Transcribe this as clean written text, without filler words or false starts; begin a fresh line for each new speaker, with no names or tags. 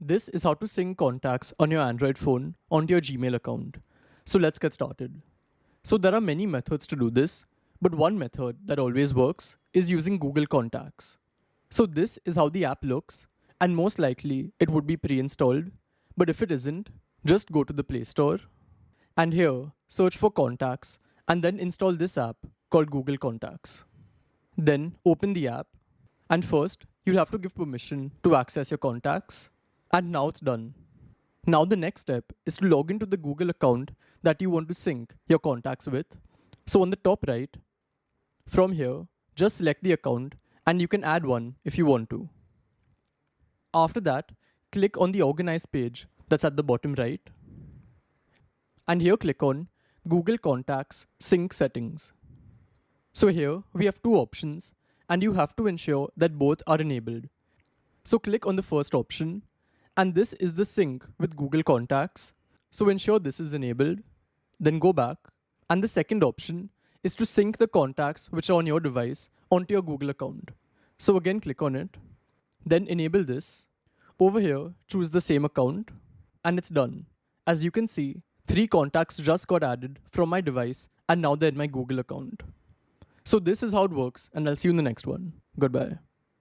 This is how to sync contacts on your Android phone onto your Gmail account. So let's get started. So there are many methods to do this, but one method that always works is using Google Contacts. So this is how the app looks, and most likely it would be pre-installed, but if it isn't, just go to the Play Store and here search for Contacts and then install this app called Google Contacts. Then open the app, and first you'll have to give permission to access your contacts. And now it's done. Now the next step is to log into the Google account that you want to sync your contacts with. So on the top right, from here, just select the account and you can add one if you want to. After that, click on the Organize page that's at the bottom right. And here click on Google Contacts Sync Settings. So here we have two options and you have to ensure that both are enabled. So click on the first option. And this is the sync with Google Contacts. So ensure this is enabled. Then go back. And the second option is to sync the contacts which are on your device onto your Google account. So again, click on it. Then enable this. Over here, choose the same account. And it's done. As you can see, 3 contacts just got added from my device and now they're in my Google account. So this is how it works, and I'll see you in the next one. Goodbye.